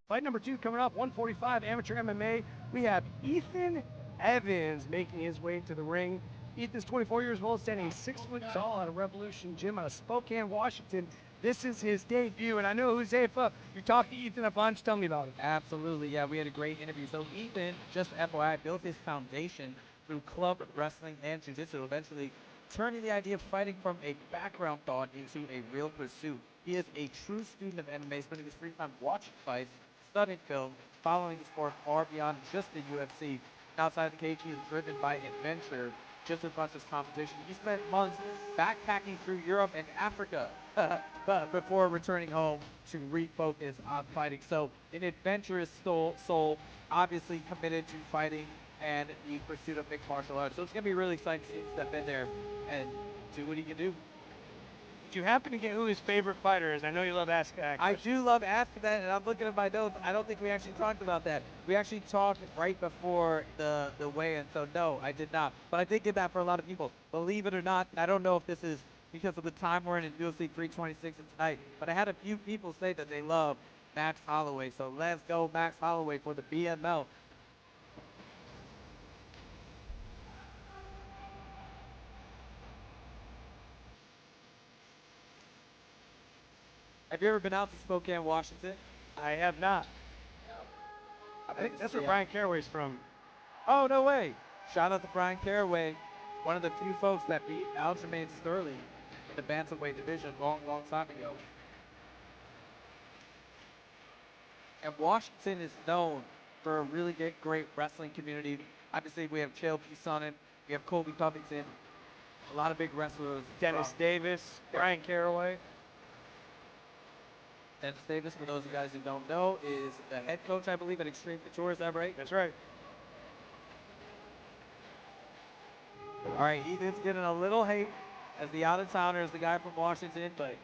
Fight number two coming up, 145 amateur MMA. We have Ethan Evans making his way to the ring. Ethan's 24 years old, standing 6 foot tall at a Revolution Gym out of Spokane, Washington. This is his debut, and I know Josefa, you talked to Ethan a bunch. Tell me about it. Absolutely, yeah, we had a great interview. So Ethan, just FYI, built his foundation through club wrestling and jiu-jitsu, eventually turning the idea of fighting from a background thought into a real pursuit. He is a true student of MMA, spending his free time watching fights, studying film, following the sport far beyond just the UFC. Outside the cage, he is driven by adventure just as much as competition. He spent months backpacking through Europe and Africa but before returning home to refocus on fighting. So an adventurous soul, obviously committed to fighting and the pursuit of mixed martial arts. So it's going to be really exciting to see him step in there and do what he can do. Do you happen to get who his favorite fighter is? I know you love asking that. I do love asking that, and I'm looking at my notes. I don't think we actually talked about that. We actually talked right before the weigh-in, so no, I did not. But I did get that for a lot of people. Believe it or not, I don't know if this is because of the time we're in UFC 326 tonight, but I had a few people say that they love Max Holloway. So let's go Max Holloway for the BML. Have you ever been out to Spokane, Washington? I have not. I think that's where Yeah. Brian Caraway's from. Oh, no way. Shout out to Brian Caraway, one of the few folks that beat Aljamain Sterling in the bantamweight division long, long time ago. And Washington is known for a really great wrestling community. Obviously, we have Chael Sonnen, we have Colby Covington, a lot of big wrestlers. Dennis Davis, Brian Caraway. Dennis Davis, for those of you guys who don't know, is the head coach, I believe, at Extreme Couture. Is that right? That's right. All right, Ethan's getting a little hate as the out-of-towner, as the guy from Washington, but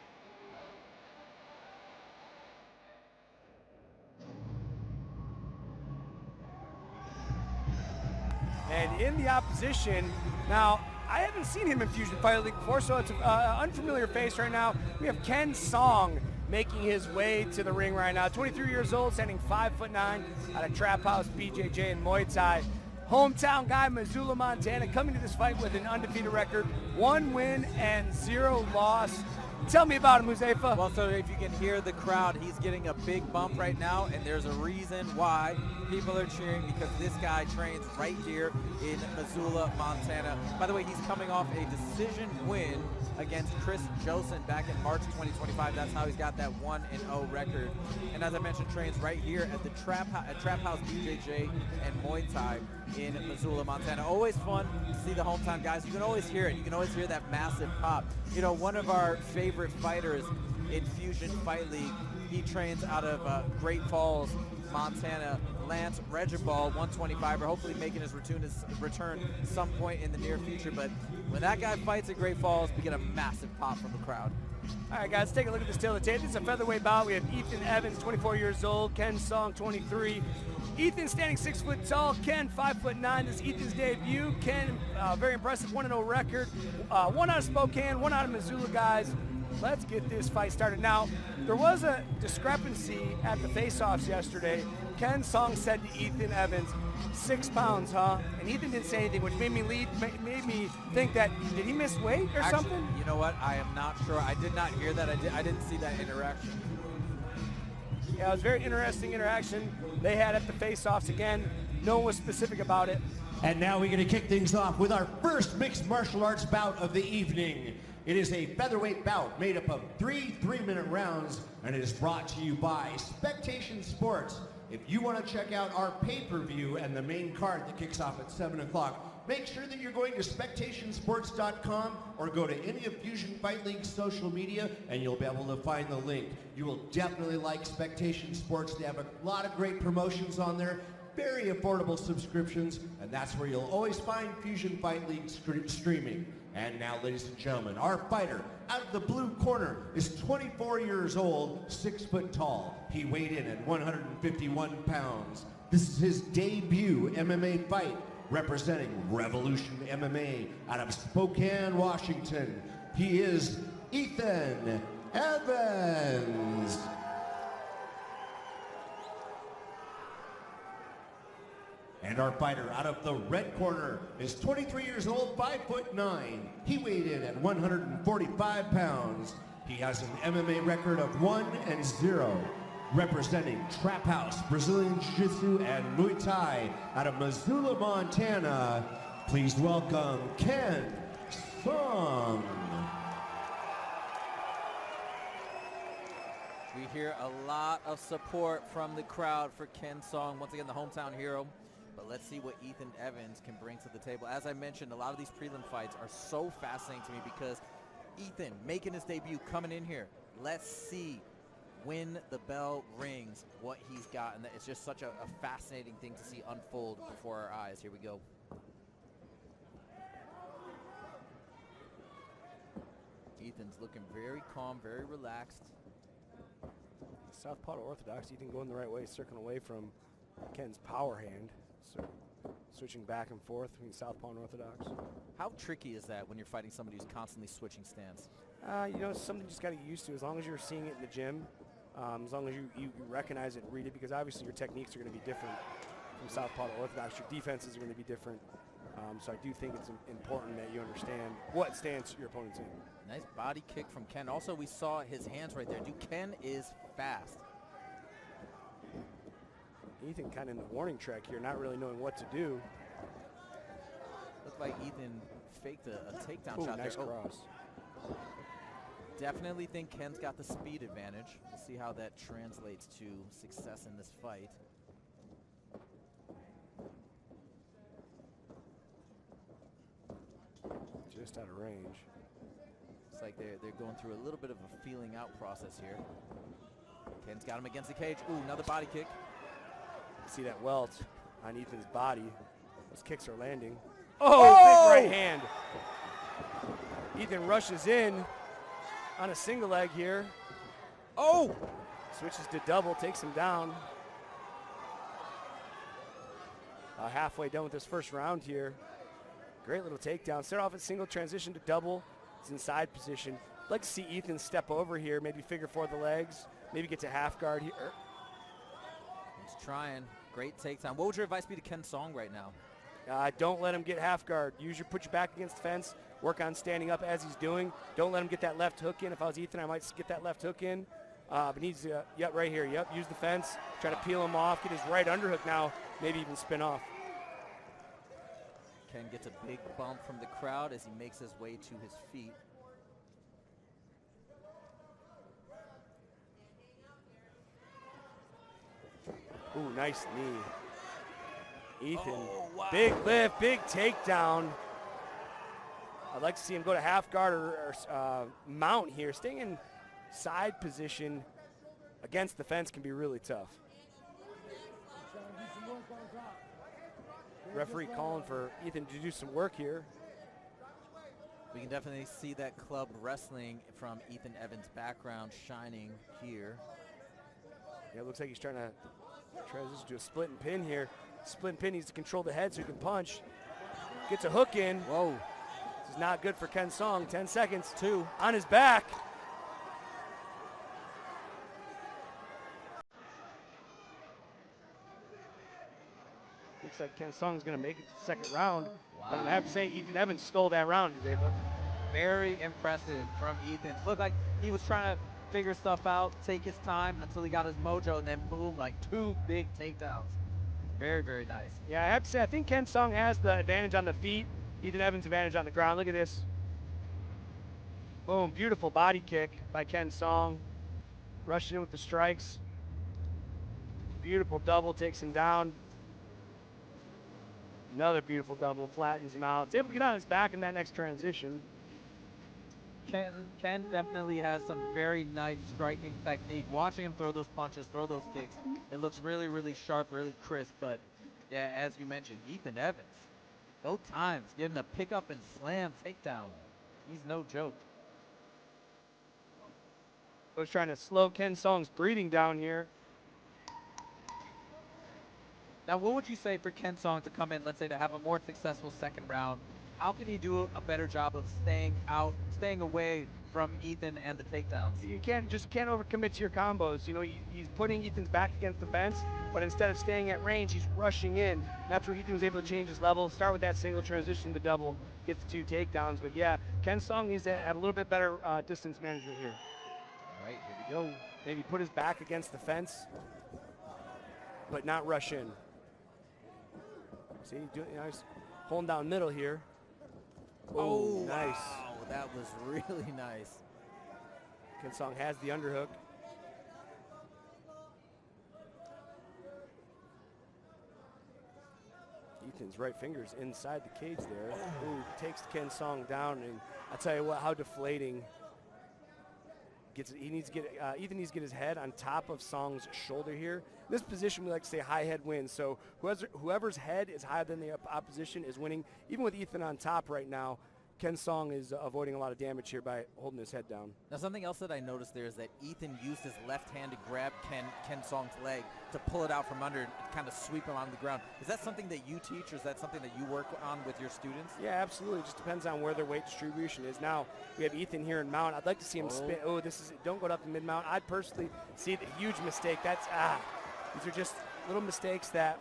And in the opposition, now, I haven't seen him in Fusion Fight League before, so it's an unfamiliar face right now. We have Ken Song making his way to the ring right now. 23 years old, standing 5'9", out of Trap House, BJJ, and Muay Thai. Hometown guy, Missoula, Montana, coming to this fight with an undefeated record, 1 win and 0 loss. Tell me about him, Josefa. Well, so if you can hear the crowd, he's getting a big bump right now, and there's a reason why people are cheering, because this guy trains right here in Missoula, Montana. By the way, he's coming off a decision win against Chris Josen back in March 2025. That's how he's got that 1-0 record. And as I mentioned, trains right here at the Trap House BJJ and Muay Thai in Missoula, Montana. Always fun to see the hometown guys. You can always hear it. You can always hear that massive pop. You know, one of our favorite fighters in Fusion Fight League, he trains out of Great Falls, Montana. Lance Regibald, 125er, hopefully making his return some point in the near future. But when that guy fights at Great Falls, we get a massive pop from the crowd. All right, guys, take a look at this tail of the tape. This is a featherweight bout. We have Ethan Evans, 24 years old, Ken Song, 23. Ethan standing 6 foot tall, Ken 5'9". This is Ethan's debut. Ken, very impressive, 1-0 record. One out of Spokane, one out of Missoula, guys. Let's get this fight started. Now, there was a discrepancy at the face-offs yesterday. Ken Song said to Ethan Evans, 6 pounds, huh? And Ethan didn't say anything, which made me think that, did he miss weight or something? You know what? I am not sure. I did not hear that. I didn't see that interaction. Yeah, it was a very interesting interaction they had at the face-offs. Again, no one was specific about it. And now we're going to kick things off with our first mixed martial arts bout of the evening. It is a featherweight bout made up of 3 3-minute rounds, and it is brought to you by Spectation Sports. If you want to check out our pay-per-view and the main card that kicks off at 7 o'clock, make sure that you're going to spectationsports.com or go to any of Fusion Fight League's social media, and you'll be able to find the link. You will definitely like Spectation Sports. They have a lot of great promotions on there, very affordable subscriptions, and that's where you'll always find Fusion Fight League streaming. And now, ladies and gentlemen, our fighter out of the blue corner is 24 years old, 6 foot tall. He weighed in at 151 pounds. This is his debut MMA fight, representing Revolution MMA out of Spokane, Washington. He is Ethan Evans. And our fighter out of the red corner is 23 years old, 5'9". He weighed in at 145 pounds. He has an MMA record of 1-0. Representing Trap House, Brazilian Jiu-Jitsu, and Muay Thai out of Missoula, Montana, please welcome Ken Song. We hear a lot of support from the crowd for Ken Song, once again the hometown hero. But let's see what Ethan Evans can bring to the table. As I mentioned, a lot of these prelim fights are so fascinating to me because Ethan making his debut, coming in here. Let's see when the bell rings what he's got. And it's just such a fascinating thing to see unfold before our eyes. Here we go. Ethan's looking very calm, very relaxed. Southpaw to orthodox. Ethan going the right way, circling away from Ken's power hand. So switching back and forth between southpaw and orthodox. How tricky is that when you're fighting somebody who's constantly switching stance? You know, it's something you just got to get used to. As long as you're seeing it in the gym, as long as you recognize it and read it, because obviously your techniques are going to be different from southpaw to orthodox. Your defenses are going to be different. So I do think it's important that you understand what stance your opponent's in. Nice body kick from Ken. Also, we saw his hands right there. Dude, Ken is fast. Ethan kind of in the warning track here, not really knowing what to do. Looked like Ethan faked a takedown Ooh, shot nice there. cross. Definitely think Ken's got the speed advantage. We'll see how that translates to success in this fight. Just out of range. It's like they're going through a little bit of a feeling out process here. Ken's got him against the cage. Ooh, another body kick. See that welt on Ethan's body. Those kicks are landing. Oh, big right hand. Ethan rushes in on a single leg here. Oh! Switches to double, takes him down. Halfway done with this first round here. Great little takedown. Start off at single, transition to double. It's in side position. I'd like to see Ethan step over here, maybe figure four the legs, maybe get to half guard here. He's trying. Great takedown. What would your advice be to Ken Song right now? Don't let him get half guard. Put your back against the fence. Work on standing up as he's doing. Don't let him get that left hook in. If I was Ethan, I might get that left hook in. But needs to, yep, right here. Yep, use the fence. Try to peel him off. Get his right underhook now. Maybe even spin off. Ken gets a big bump from the crowd as he makes his way to his feet. Ooh, nice knee. Ethan, wow. Big lift, big takedown. I'd like to see him go to half guard or mount here. Staying in side position against the fence can be really tough. Referee calling for Ethan to do some work here. We can definitely see that club wrestling from Ethan Evans' background shining here. Yeah, it looks like he's trying to transition to a split and pin here. Split and pin needs to control the head so he can punch. Gets a hook in. Whoa. This is not good for Ken Song. 10 seconds. 2 on his back. Looks like Ken Song's going to make it to the second round. Wow. But I have to say, Ethan Evans stole that round today. Very impressive from Ethan. Looked like he was trying to figure stuff out, take his time until he got his mojo, and then boom, like 2 big takedowns. Very, very nice. Yeah, I have to say, I think Ken Song has the advantage on the feet. Ethan Evans' advantage on the ground. Look at this. Boom, beautiful body kick by Ken Song. Rushed in with the strikes. Beautiful double, takes him down. Another beautiful double, flattens him out. He's able to get on his back in that next transition. Ken definitely has some very nice striking technique. Watching him throw those punches, throw those kicks, it looks really, really sharp, really crisp. But yeah, as you mentioned, Ethan Evans, both times getting a pick up and slam takedown. He's no joke. I was trying to slow Ken Song's breathing down here. Now, what would you say for Ken Song to come in, let's say, to have a more successful second round? How can he do a better job of staying away from Ethan and the takedowns? You can't overcommit to your combos. You know, he's putting Ethan's back against the fence. but instead of staying at range, he's rushing in. And that's where Ethan was able to change his level, start with that single, transition to double, get the 2 takedowns. But yeah, Ken Song needs to have a little bit better distance management here. All right, here we go. Maybe put his back against the fence, but not rush in. See, he's holding down middle here. Oh, nice. Wow, that was really nice. Ken Song has the underhook. Ethan's right finger's inside the cage there. Ooh, takes Ken Song down, and I'll tell you what, how deflating. He needs to get Ethan needs to get his head on top of Song's shoulder here. In this position, we like to say high head wins. So whoever's head is higher than the opposition is winning. Even with Ethan on top right now, Ken Song is avoiding a lot of damage here by holding his head down. Now, something else that I noticed there is that Ethan used his left hand to grab Ken Song's leg to pull it out from under and kind of sweep him on the ground. Is that something that you teach, or is that something that you work on with your students? Yeah, absolutely. It just depends on where their weight distribution is. Now, we have Ethan here in mount. I'd like to see him spin. Oh, don't go up to mid-mount. I'd personally see a huge mistake. These are just little mistakes that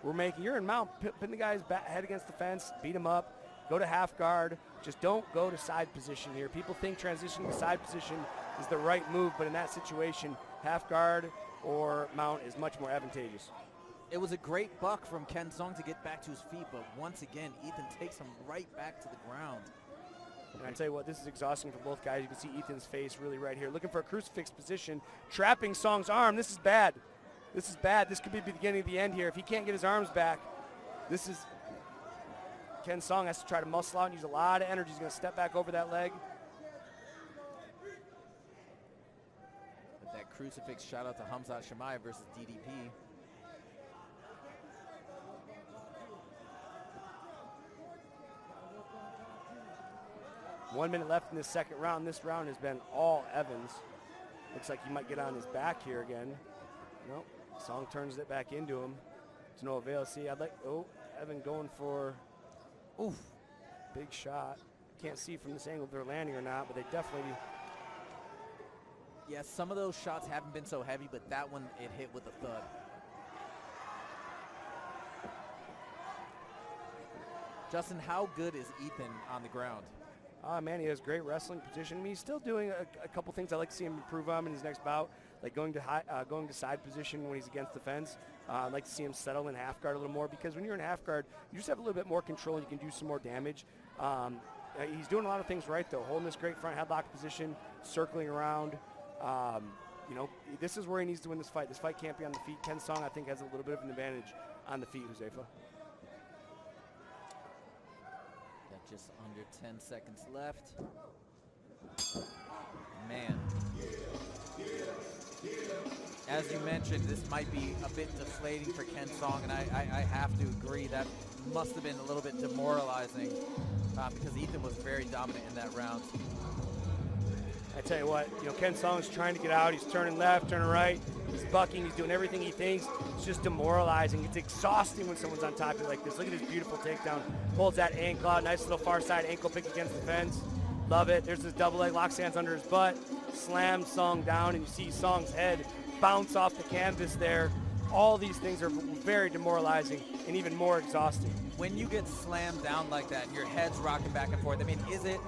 we're making. You're in mount, putting the guy's head against the fence, beat him up, go to half guard. Just don't go to side position here. People think transitioning to side position is the right move, but in that situation, half guard or mount is much more advantageous. It was a great buck from Ken Song to get back to his feet, but once again, Ethan takes him right back to the ground. And I tell you what, this is exhausting for both guys. You can see Ethan's face really right here. Looking for a crucifix position, trapping Song's arm. This is bad. This is bad. This could be the beginning of the end here. If he can't get his arms back, this is... Ken Song has to try to muscle out and use a lot of energy. He's going to step back over that leg. But that crucifix, shout out to Hamzat Chimaev versus DDP. One minute left in this second round. This round has been all Evans. Looks like he might get on his back here again. Nope. Song turns it back into him. To no avail. See, Evan going for... Oof, big shot. Can't see from this angle if they're landing or not, but they definitely... Yes, some of those shots haven't been so heavy, but that one, it hit with a thud. Justin, how good is Ethan on the ground? Man, he has great wrestling position. I mean, he's still doing a couple things I'd like to see him improve on in his next bout, like going to side position when he's against the fence. I'd like to see him settle in half guard a little more, because when you're in half guard, you just have a little bit more control and you can do some more damage. He's doing a lot of things right, though, holding this great front headlock position, circling around. This is where he needs to win this fight. This fight can't be on the feet. Ken Song, I think, has a little bit of an advantage on the feet, Josefa. Got just under 10 seconds left. Man. As you mentioned, this might be a bit deflating for Ken Song, and I have to agree that must have been a little bit demoralizing because Ethan was very dominant in that round. I tell you what, Ken Song's trying to get out. He's turning left, turning right. He's bucking. He's doing everything he thinks. It's just demoralizing. It's exhausting when someone's on top of you like this. Look at this beautiful takedown. Holds that ankle out. Nice little far side ankle pick against the fence. Love it. There's this double leg, locks hands under his butt. Slams Song down, and you see Song's head bounce off the canvas there. All these things are very demoralizing and even more exhausting. When you get slammed down like that and your head's rocking back and forth, I mean, is it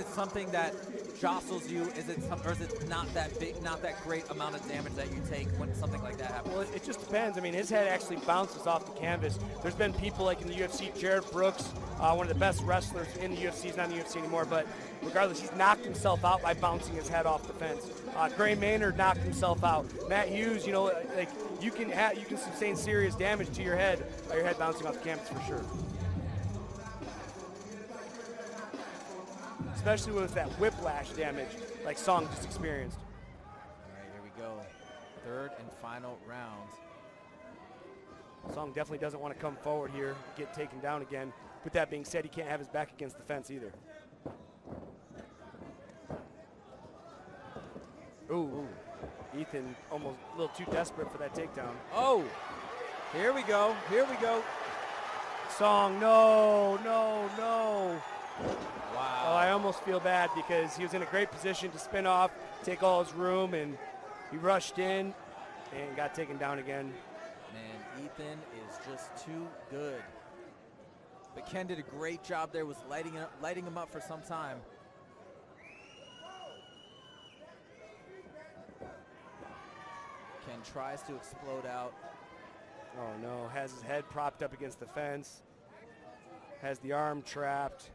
something that jostles you? Or is it not that big, not that great amount of damage that you take when something like that happens? Well, it just depends. I mean, his head actually bounces off the canvas. There's been people like in the UFC, Jared Brooks, one of the best wrestlers in the UFC. He's not in the UFC anymore, but regardless, he's knocked himself out by bouncing his head off the fence. Gray Maynard knocked himself out. Matt Hughes, you can sustain serious damage to your head by your head bouncing off the canvas for sure. Especially with that whiplash damage like Song just experienced. All right, here we go. Third and final round. Song definitely doesn't want to come forward here, get taken down again. With that being said, he can't have his back against the fence either. Ooh. Ethan almost a little too desperate for that takedown. Oh, here we go. Song, no. Wow. Oh, I almost feel bad because he was in a great position to spin off, take all his room, and he rushed in and got taken down again. Man, Ethan is just too good. But Ken did a great job there, was lighting him up for some time. Ken tries to explode out. Oh no, has his head propped up against the fence. Has the arm trapped.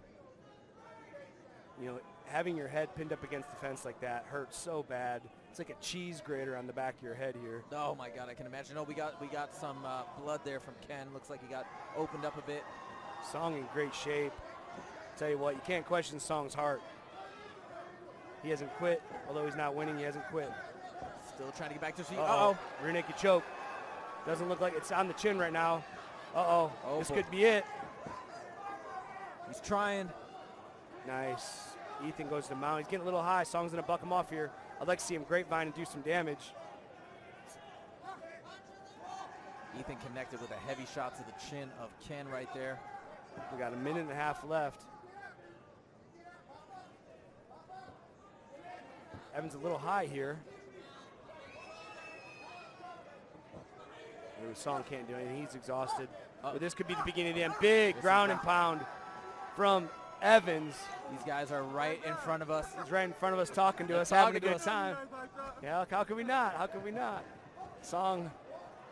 You know, having your head pinned up against the fence like that hurts so bad. It's like a cheese grater on the back of your head here. Oh my God, I can imagine. Oh, we got some blood there from Ken. Looks like he got opened up a bit. Song in great shape. Tell you what, you can't question Song's heart. He hasn't quit. Although he's not winning, he hasn't quit. Still trying to get back to his feet. Uh-oh. Rear naked choke. Doesn't look like it's on the chin right now. Uh-oh. Oh, this boy. could be it. He's trying. Nice. Ethan goes to mount. He's getting a little high. Song's going to buck him off here. I'd like to see him grapevine and do some damage. Ethan connected with a heavy shot to the chin of Ken right there. We got a minute and a half left. Evans a little high here. Song can't do anything. He's exhausted. But this could be the beginning of the end. Big ground and pound from Evans. These guys are right in front of us. He's right in front of us talking to us, talking having a to good us. time. Yeah, how could we not? How could we not? Song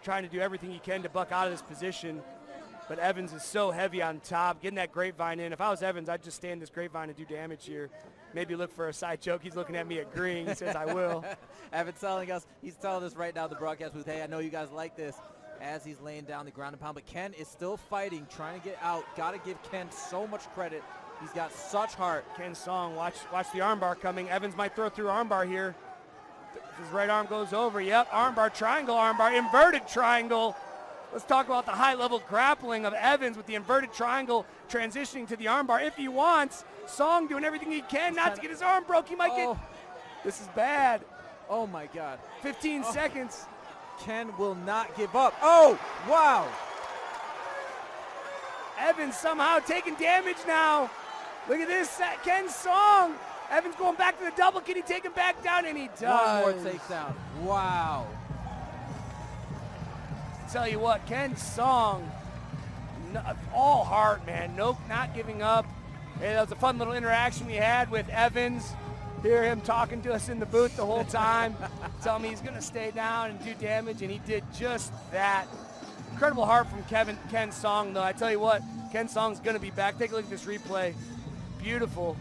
trying to do everything he can to buck out of this position. But Evans is so heavy on top, getting that grapevine in. If I was Evans, I'd just stand this grapevine and do damage here. Maybe look for a side choke. He's looking at me agreeing. He says, I will. Evans telling us, he's telling us right now in the broadcast booth, hey, I know you guys like this, as he's laying down the ground and pound. But Ken is still fighting, trying to get out. Got to give Ken so much credit. He's got such heart. Ken Song, watch the armbar coming. Evans might throw through armbar here. His right arm goes over. Yep, armbar, triangle armbar, inverted triangle. Let's talk about the high-level grappling of Evans with the inverted triangle transitioning to the armbar if he wants. Song doing everything he can not to get his arm broke. He might get. This is bad. Oh my God. 15 seconds. Ken will not give up. Oh, wow. Evans somehow taking damage now. Look at this, Ken Song. Evans going back to the double. Can he take him back down? And he does. One more takedown. Wow. Tell you what, Ken Song, all heart, man. Nope, not giving up. Hey, that was a fun little interaction we had with Evans. Hear him talking to us in the booth the whole time, telling me he's going to stay down and do damage, and he did just that. Incredible heart from Ken Song, though. I tell you what, Ken Song's going to be back. Take a look at this replay. Beautiful.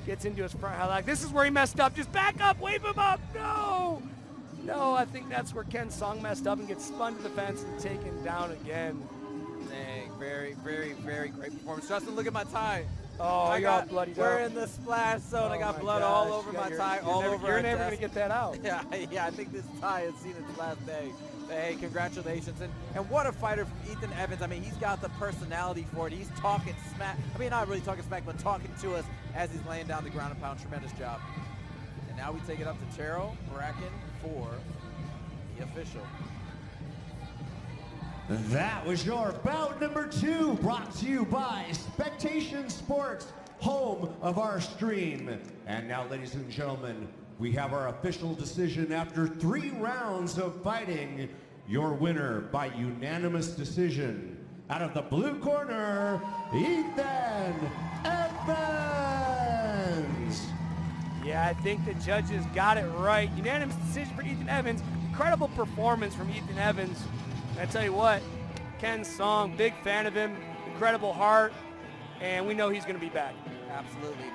Gets into his front highlight. This is where he messed up. Just back up, wave him up. No. No, I think that's where Ken Song messed up and gets spun to the fence and taken down again. Dang, very, very, very great performance. Justin, look at my tie. Oh, I got bloody. We're in the splash zone. I got blood all over my tie, all over. You're never gonna get that out. Yeah, I think this tie has seen its last day. Hey, congratulations. And what a fighter from Ethan Evans. I mean, he's got the personality for it. He's talking smack. I mean, not really talking smack, but talking to us as he's laying down the ground and pound. Tremendous job. And now we take it up to Terrell Bracken for the official. That was your bout number 2, brought to you by Spectation Sports, home of our stream. And now, ladies and gentlemen, we have our official decision after 3 rounds of fighting. Your winner by unanimous decision, out of the blue corner, Ethan Evans. Yeah, I think the judges got it right. Unanimous decision for Ethan Evans. Incredible performance from Ethan Evans. And I tell you what, Ken Song, big fan of him, incredible heart, and we know he's going to be back. Absolutely.